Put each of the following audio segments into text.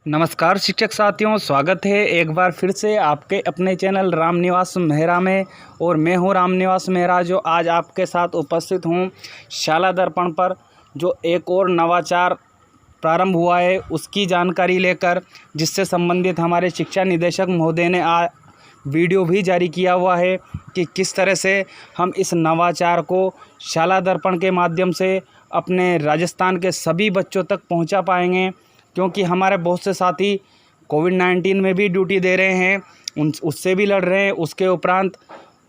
नमस्कार शिक्षक साथियों, स्वागत है एक बार फिर से आपके अपने चैनल रामनिवास मेहरा में। और मैं हूं रामनिवास मेहरा, जो आज आपके साथ उपस्थित हूं शाला दर्पण पर जो एक और नवाचार प्रारंभ हुआ है उसकी जानकारी लेकर, जिससे संबंधित हमारे शिक्षा निदेशक महोदय ने वीडियो भी जारी किया हुआ है कि किस तरह से हम इस नवाचार को शाला दर्पण के माध्यम से अपने राजस्थान के सभी बच्चों तक पहुंचा पाएंगे। क्योंकि हमारे बहुत से साथी कोविड-19 में भी ड्यूटी दे रहे हैं, उससे भी लड़ रहे हैं। उसके उपरांत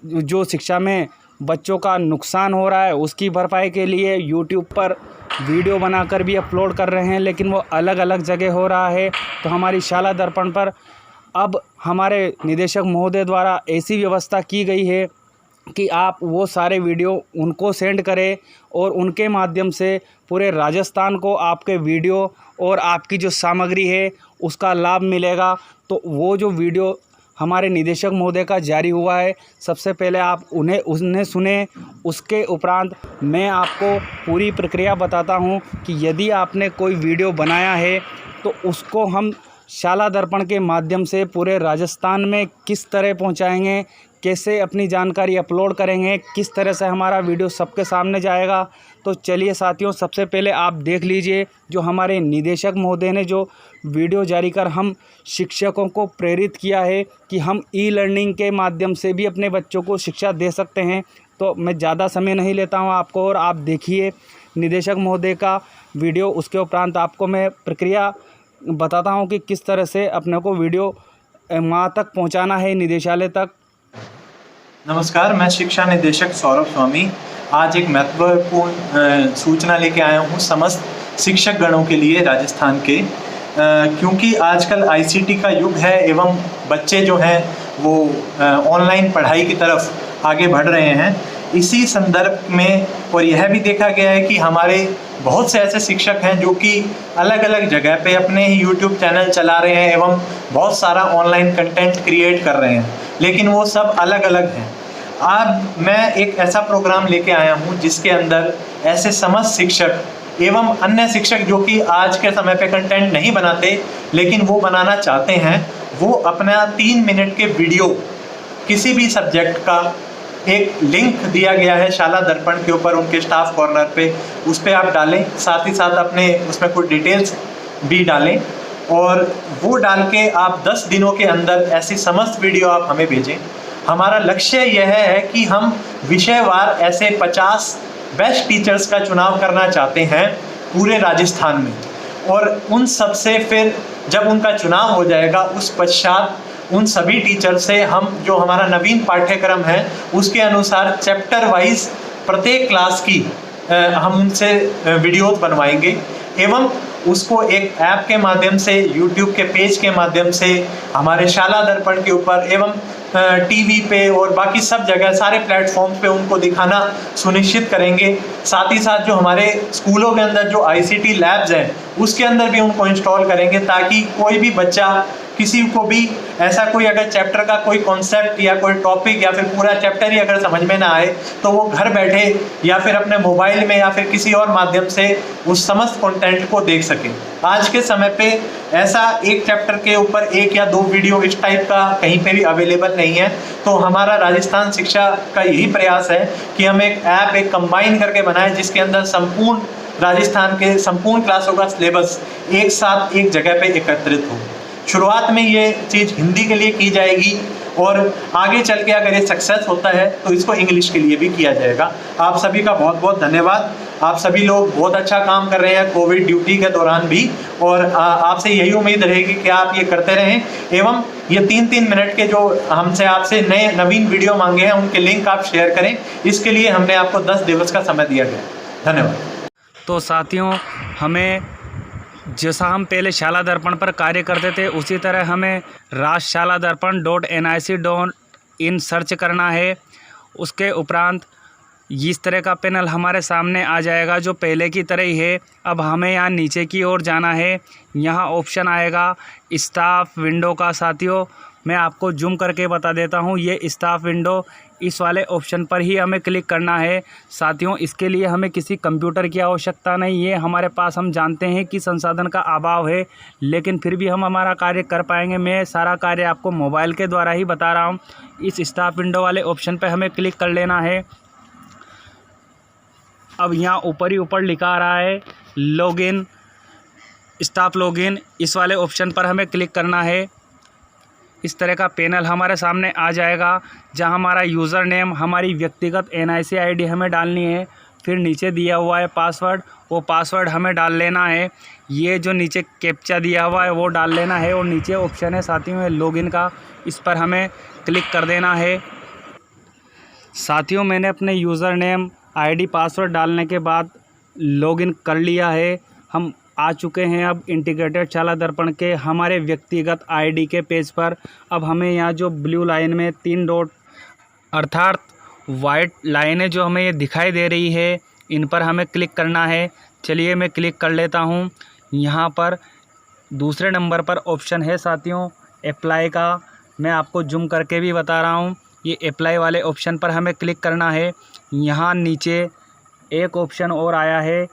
जो शिक्षा में बच्चों का नुकसान हो रहा है उसकी भरपाई के लिए यूट्यूब पर वीडियो बनाकर भी अपलोड कर रहे हैं, लेकिन वो अलग अलग जगह हो रहा है। तो हमारी शाला दर्पण पर अब हमारे निदेशक महोदय द्वारा ऐसी व्यवस्था की गई है कि आप वो सारे वीडियो उनको सेंड करें और उनके माध्यम से पूरे राजस्थान को आपके वीडियो और आपकी जो सामग्री है उसका लाभ मिलेगा। तो वो जो वीडियो हमारे निदेशक महोदय का जारी हुआ है, सबसे पहले आप उन्हें सुने। उसके उपरांत मैं आपको पूरी प्रक्रिया बताता हूं कि यदि आपने कोई वीडियो बनाया है तो उसको हम शाला दर्पण के माध्यम से पूरे राजस्थान में किस तरह पहुंचाएंगे, कैसे अपनी जानकारी अपलोड करेंगे, किस तरह से हमारा वीडियो सबके सामने जाएगा। तो चलिए साथियों, सबसे पहले आप देख लीजिए जो हमारे निदेशक महोदय ने जो वीडियो जारी कर हम शिक्षकों को प्रेरित किया है कि हम ई लर्निंग के माध्यम से भी अपने बच्चों को शिक्षा दे सकते हैं। तो मैं ज़्यादा समय नहीं लेता हूं आपको, और आप देखिए निदेशक महोदय का वीडियो। उसके उपरांत आपको मैं प्रक्रिया बताता हूं कि किस तरह से अपने को वीडियो वहाँ तक पहुँचाना है, निदेशालय तक। नमस्कार, मैं शिक्षा निदेशक सौरभ स्वामी आज एक महत्वपूर्ण सूचना लेके आया हूँ समस्त शिक्षक गणों के लिए राजस्थान के, क्योंकि आजकल आईसीटी का युग है एवं बच्चे जो हैं वो ऑनलाइन पढ़ाई की तरफ आगे बढ़ रहे हैं। इसी संदर्भ में और यह भी देखा गया है कि हमारे बहुत से ऐसे शिक्षक हैं जो कि अलग अलग जगह पे अपने ही यूट्यूब चैनल चला रहे हैं एवं बहुत सारा ऑनलाइन कंटेंट क्रिएट कर रहे हैं, लेकिन वो सब अलग अलग हैं। आज मैं एक ऐसा प्रोग्राम लेके आया हूँ जिसके अंदर ऐसे समस्त शिक्षक एवं अन्य शिक्षक जो कि आज के समय पे कंटेंट नहीं बनाते लेकिन वो बनाना चाहते हैं, वो अपना 3 मिनट के वीडियो किसी भी सब्जेक्ट का एक लिंक दिया गया है शाला दर्पण के ऊपर उनके स्टाफ कॉर्नर पे, उस पर आप डालें। साथ ही साथ अपने उसमें कुछ डिटेल्स भी डालें और वो डाल के आप 10 दिनों के अंदर ऐसी समस्त वीडियो आप हमें भेजें। हमारा लक्ष्य यह है कि हम विषयवार ऐसे 50 बेस्ट टीचर्स का चुनाव करना चाहते हैं पूरे राजस्थान में, और उन सब से फिर जब उनका चुनाव हो जाएगा उस पश्चात उन सभी टीचर से हम जो हमारा नवीन पाठ्यक्रम है उसके अनुसार चैप्टर वाइज प्रत्येक क्लास की हम उनसे वीडियोस बनवाएंगे एवं उसको एक ऐप के माध्यम से, यूट्यूब के पेज के माध्यम से, हमारे शाला दर्पण के ऊपर एवं टीवी पे और बाकी सब जगह सारे प्लेटफॉर्म पे उनको दिखाना सुनिश्चित करेंगे। साथ ही साथ जो हमारे स्कूलों के अंदर जो आईसीटी लैब्स हैं उसके अंदर भी उनको इंस्टॉल करेंगे, ताकि कोई भी बच्चा किसी को भी ऐसा कोई अगर चैप्टर का कोई कॉन्सेप्ट या कोई टॉपिक या फिर पूरा चैप्टर ही अगर समझ में ना आए तो वो घर बैठे या फिर अपने मोबाइल में या फिर किसी और माध्यम से उस समस्त कंटेंट को देख सके। आज के समय पे ऐसा एक चैप्टर के ऊपर 1 या 2 वीडियो इस टाइप का कहीं पे भी अवेलेबल नहीं है। तो हमारा राजस्थान शिक्षा का यही प्रयास है कि हम एक ऐप एक कंबाइन करके बनाएं जिसके अंदर संपूर्ण राजस्थान के संपूर्ण क्लासों का सिलेबस एक साथ एक जगह पे एकत्रित हो। शुरुआत में ये चीज़ हिंदी के लिए की जाएगी और आगे चल के अगर ये सक्सेस होता है तो इसको इंग्लिश के लिए भी किया जाएगा। आप सभी का बहुत बहुत धन्यवाद। आप सभी लोग बहुत अच्छा काम कर रहे हैं कोविड ड्यूटी के दौरान भी, और आपसे यही उम्मीद रहेगी कि आप ये करते रहें एवं ये 3-3 मिनट के जो हमसे आपसे नए नवीन वीडियो मांगे हैं उनके लिंक आप शेयर करें। इसके लिए हमने आपको 10 दिवस का समय दिया गया। धन्यवाद। तो साथियों, हमें जैसा हम पहले शाला दर्पण पर कार्य करते थे उसी तरह हमें rashshaladarpan.nic.in सर्च करना है। उसके उपरांत इस तरह का पैनल हमारे सामने आ जाएगा जो पहले की तरह ही है। अब हमें यहाँ नीचे की ओर जाना है, यहाँ ऑप्शन आएगा स्टाफ विंडो का। साथियों, मैं आपको जूम करके बता देता हूँ। ये स्टाफ विंडो, इस वाले ऑप्शन पर ही हमें क्लिक करना है साथियों। इसके लिए हमें किसी कंप्यूटर की आवश्यकता नहीं है हमारे पास। हम जानते हैं कि संसाधन का अभाव है, लेकिन फिर भी हम हमारा कार्य कर पाएंगे। मैं सारा कार्य आपको मोबाइल के द्वारा ही बता रहा हूँ। इस स्टाफ विंडो वाले ऑप्शन पर हमें क्लिक कर लेना है। अब यहाँ ऊपर ही ऊपर लिखा आ रहा है लॉगिन, स्टाफ लॉगिन, इस वाले ऑप्शन पर हमें क्लिक करना है। इस तरह का पैनल हमारे सामने आ जाएगा, जहां हमारा यूज़र नेम, हमारी व्यक्तिगत NIC ID हमें डालनी है। फिर नीचे दिया हुआ है पासवर्ड, वो पासवर्ड हमें डाल लेना है। ये जो नीचे कैप्चा दिया हुआ है वो डाल लेना है। और नीचे ऑप्शन है साथियों लॉगिन का, इस पर हमें क्लिक कर देना है। साथियों मैंने अपने यूज़र नेम ID पासवर्ड डालने के बाद लॉगिन कर लिया है। हम आ चुके हैं अब इंटीग्रेटेड शाला दर्पण के हमारे व्यक्तिगत ID के पेज पर। अब हमें यहाँ जो ब्लू लाइन में 3 डॉट अर्थात वाइट लाइनें जो हमें ये दिखाई दे रही है, इन पर हमें क्लिक करना है। चलिए मैं क्लिक कर लेता हूँ। यहाँ पर दूसरे नंबर पर ऑप्शन है साथियों अप्लाई का, मैं आपको जूम करके भी बता रहा हूँ। ये अप्लाई वाले ऑप्शन पर हमें क्लिक करना है। यहाँ नीचे एक ऑप्शन और आया है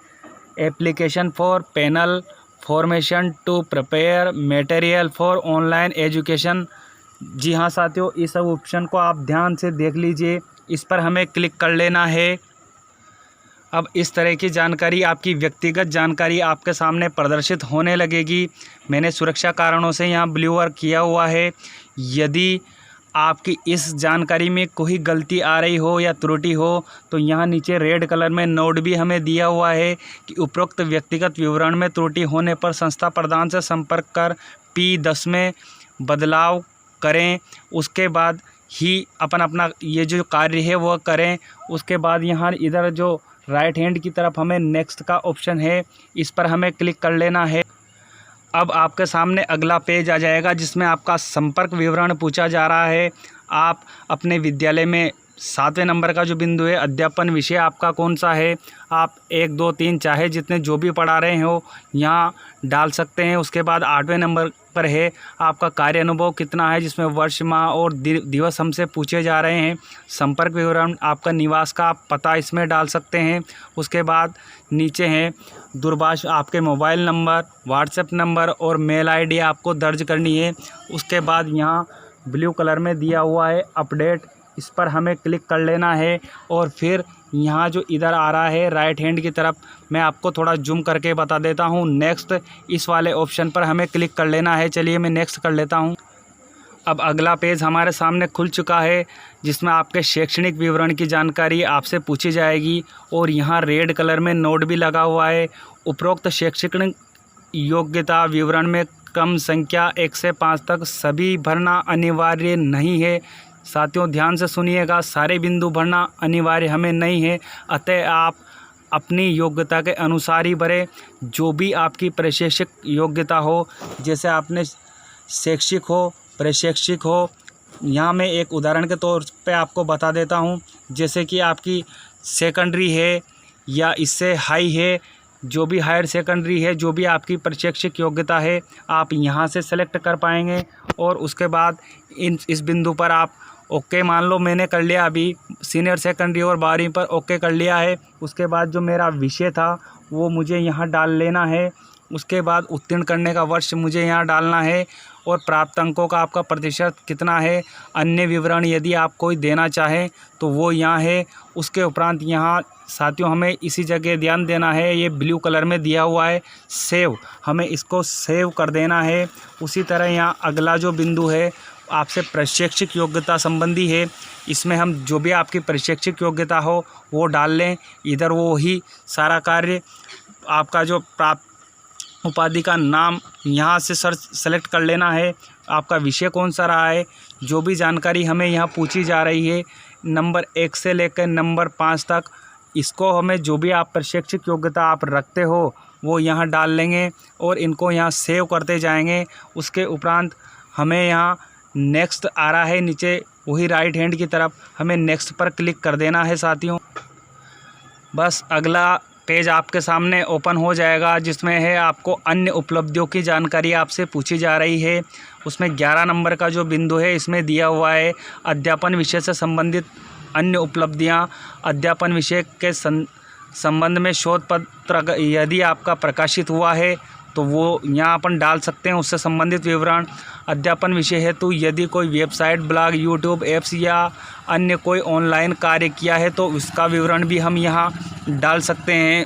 application for panel formation to prepare material for online education. जी हाँ साथियों, इस सब ऑप्शन को आप ध्यान से देख लीजिए, इस पर हमें क्लिक कर लेना है। अब इस तरह की जानकारी, आपकी व्यक्तिगत जानकारी आपके सामने प्रदर्शित होने लगेगी। मैंने सुरक्षा कारणों से यहाँ ब्लू वर्क किया हुआ है। यदि आपकी इस जानकारी में कोई गलती आ रही हो या त्रुटि हो तो यहाँ नीचे रेड कलर में नोट भी हमें दिया हुआ है कि उपरोक्त व्यक्तिगत विवरण में त्रुटि होने पर संस्था प्रधान से संपर्क कर P10 में बदलाव करें। उसके बाद ही अपना ये जो कार्य है वो करें। उसके बाद यहाँ इधर जो राइट हैंड की तरफ हमें नेक्स्ट का ऑप्शन है, इस पर हमें क्लिक कर लेना है। अब आपके सामने अगला पेज आ जाएगा जिसमें आपका संपर्क विवरण पूछा जा रहा है। आप अपने विद्यालय में 7वें नंबर का जो बिंदु है अध्यापन विषय आपका कौन सा है, आप 1 2 3 चाहे जितने जो भी पढ़ा रहे हो यहाँ डाल सकते हैं। उसके बाद 8वें नंबर पर है आपका कार्य अनुभव कितना है, जिसमें वर्ष माह और दिवस हमसे पूछे जा रहे हैं। संपर्क विवरण आपका निवास का आप पता इसमें डाल सकते हैं। उसके बाद नीचे हैं दूरभाष, आपके मोबाइल नंबर, व्हाट्सएप नंबर और मेल ID आपको दर्ज करनी है। उसके बाद यहाँ ब्लू कलर में दिया हुआ है अपडेट, इस पर हमें क्लिक कर लेना है। और फिर यहाँ जो इधर आ रहा है राइट हैंड की तरफ, मैं आपको थोड़ा जूम करके बता देता हूँ। नेक्स्ट, इस वाले ऑप्शन पर हमें क्लिक कर लेना है। चलिए मैं नेक्स्ट कर लेता हूँ। अब अगला पेज हमारे सामने खुल चुका है जिसमें आपके शैक्षणिक विवरण की जानकारी आपसे पूछी जाएगी। और यहाँ रेड कलर में नोट भी लगा हुआ है, उपरोक्त शैक्षणिक योग्यता विवरण में क्रम संख्या 1 से 5 तक सभी भरना अनिवार्य नहीं है। साथियों ध्यान से सुनिएगा, सारे बिंदु भरना अनिवार्य हमें नहीं है, अतः आप अपनी योग्यता के अनुसार ही भरें। जो भी आपकी प्रशैक्षिक योग्यता हो, जैसे आपने शैक्षिक हो, प्रशैक्षिक हो। यहाँ मैं एक उदाहरण के तौर पे आपको बता देता हूँ, जैसे कि आपकी सेकेंडरी है या इससे हाई है, जो भी हायर सेकेंडरी है, जो भी आपकी प्रशैक्षिक योग्यता है आप यहाँ से सेलेक्ट कर पाएंगे। और उसके बाद इस बिंदु पर आप ओके मान लो मैंने कर लिया, अभी सीनियर सेकेंडरी और 12वीं पर ओके कर लिया है। उसके बाद जो मेरा विषय था वो मुझे यहाँ डाल लेना है। उसके बाद उत्तीर्ण करने का वर्ष मुझे यहाँ डालना है और प्राप्त अंकों का आपका प्रतिशत कितना है। अन्य विवरण यदि आप कोई देना चाहें तो वो यहाँ है। उसके उपरांत यहाँ साथियों हमें इसी जगह ध्यान देना है, ये ब्लू कलर में दिया हुआ है सेव, हमें इसको सेव कर देना है। उसी तरह यहाँ अगला जो बिंदु है आपसे प्रशैक्षिक योग्यता संबंधी है, इसमें हम जो भी आपकी प्रशैक्षिक योग्यता हो वो डाल लें। इधर वो ही सारा कार्य, आपका जो प्राप्त उपाधि का नाम यहाँ से सेलेक्ट कर लेना है, आपका विषय कौन सा रहा है, जो भी जानकारी हमें यहाँ पूछी जा रही है नंबर 1 से लेकर नंबर 5 तक, इसको हमें जो भी आप प्रशैक्षिक योग्यता आप रखते हो वो यहाँ डाल लेंगे और इनको यहाँ सेव करते जाएंगे। उसके उपरांत हमें यहाँ नेक्स्ट आ रहा है नीचे, वही राइट हैंड की तरफ हमें नेक्स्ट पर क्लिक कर देना है साथियों। बस अगला पेज आपके सामने ओपन हो जाएगा, जिसमें है आपको अन्य उपलब्धियों की जानकारी आपसे पूछी जा रही है। उसमें 11 नंबर का जो बिंदु है इसमें दिया हुआ है अध्यापन विषय से संबंधित अन्य उपलब्धियां। अध्यापन विषय के संबंध में शोध पत्र यदि आपका प्रकाशित हुआ है तो वो यहाँ अपन डाल सकते हैं, उससे संबंधित विवरण। अध्यापन विषय हेतु यदि कोई वेबसाइट, ब्लॉग, यूट्यूब, ऐप्स या अन्य कोई ऑनलाइन कार्य किया है तो उसका विवरण भी हम यहाँ डाल सकते हैं।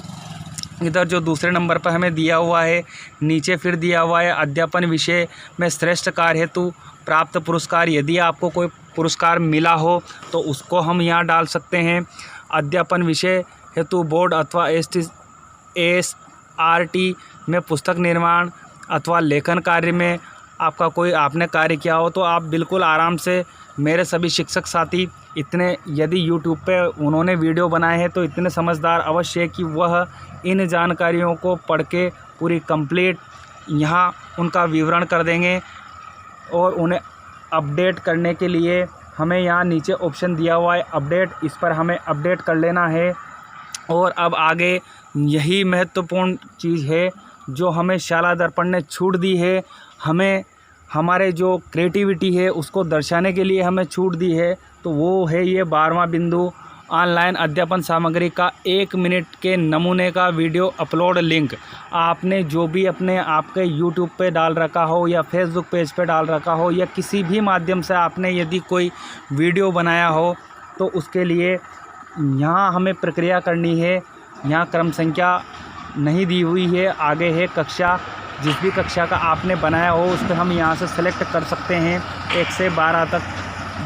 इधर जो दूसरे नंबर पर हमें दिया हुआ है, नीचे फिर दिया हुआ है अध्यापन विषय में श्रेष्ठ कार्य हेतु प्राप्त पुरस्कार। यदि आपको कोई पुरस्कार मिला हो तो उसको हम यहाँ डाल सकते हैं। अध्यापन विषय हेतु बोर्ड अथवा SRT में पुस्तक निर्माण अथवा लेखन कार्य में आपने कार्य किया हो तो आप बिल्कुल आराम से, मेरे सभी शिक्षक साथी इतने यदि यूट्यूब पे उन्होंने वीडियो बनाए हैं तो इतने समझदार अवश्य है कि वह इन जानकारियों को पढ़ के पूरी कंप्लीट यहाँ उनका विवरण कर देंगे। और उन्हें अपडेट करने के लिए हमें यहाँ नीचे ऑप्शन दिया हुआ है अपडेट, इस पर हमें अपडेट कर लेना है। और अब आगे यही महत्वपूर्ण चीज़ है जो हमें शाला दर्पण ने छूट दी है। हमें हमारे जो क्रिएटिविटी है उसको दर्शाने के लिए हमें छूट दी है, तो वो है ये 12वां बिंदु, ऑनलाइन अध्यापन सामग्री का 1 मिनट के नमूने का वीडियो अपलोड लिंक। आपने जो भी अपने आपके यूट्यूब पे डाल रखा हो या फेसबुक पेज पे डाल रखा हो या किसी भी माध्यम से आपने यदि कोई वीडियो बनाया हो तो उसके लिए यहाँ हमें प्रक्रिया करनी है। यहाँ क्रम संख्या नहीं दी हुई है, आगे है कक्षा। जिस भी कक्षा का आपने बनाया हो उस पर हम यहाँ से सेलेक्ट कर सकते हैं 1 से 12 तक,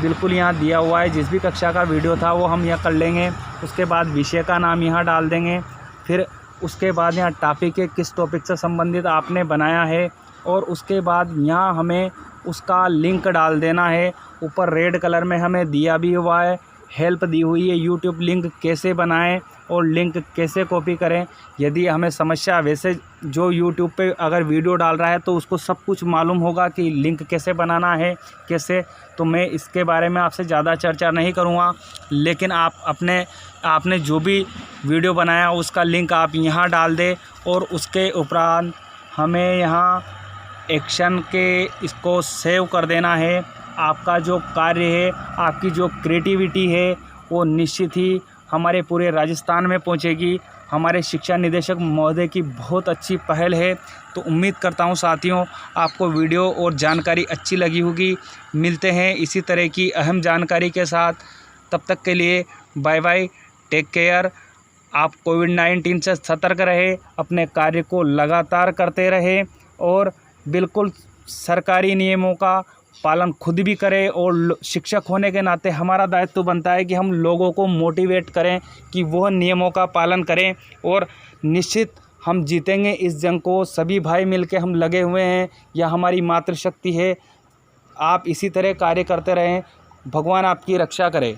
बिल्कुल यहाँ दिया हुआ है। जिस भी कक्षा का वीडियो था वो हम यहाँ कर लेंगे। उसके बाद विषय का नाम यहाँ डाल देंगे, फिर उसके बाद यहाँ टॉपिक है, किस टॉपिक से संबंधित आपने बनाया है, और उसके बाद यहाँ हमें उसका लिंक डाल देना है। ऊपर रेड कलर में हमें दिया भी हुआ है, हेल्प दी हुई है, यूट्यूब लिंक कैसे बनाएं और लिंक कैसे कॉपी करें। यदि हमें समस्या, वैसे जो यूट्यूब पे अगर वीडियो डाल रहा है तो उसको सब कुछ मालूम होगा कि लिंक कैसे बनाना है कैसे, तो मैं इसके बारे में आपसे ज़्यादा चर्चा नहीं करूँगा। लेकिन आपने जो भी वीडियो बनाया उसका लिंक आप यहाँ डाल दें। और उसके उपरांत हमें यहाँ एक्शन के इसको सेव कर देना है। आपका जो कार्य है, आपकी जो क्रिएटिविटी है वो निश्चित ही हमारे पूरे राजस्थान में पहुंचेगी। हमारे शिक्षा निदेशक महोदय की बहुत अच्छी पहल है। तो उम्मीद करता हूं साथियों आपको वीडियो और जानकारी अच्छी लगी होगी। मिलते हैं इसी तरह की अहम जानकारी के साथ, तब तक के लिए बाय बाय, टेक केयर। आप कोविड-19 से सतर्क रहे, अपने कार्य को लगातार करते रहे और बिल्कुल सरकारी नियमों का पालन खुद भी करें। और शिक्षक होने के नाते हमारा दायित्व बनता है कि हम लोगों को मोटिवेट करें कि वह नियमों का पालन करें, और निश्चित हम जीतेंगे इस जंग को। सभी भाई मिलके हम लगे हुए हैं, यह हमारी मातृशक्ति है। आप इसी तरह कार्य करते रहें, भगवान आपकी रक्षा करे।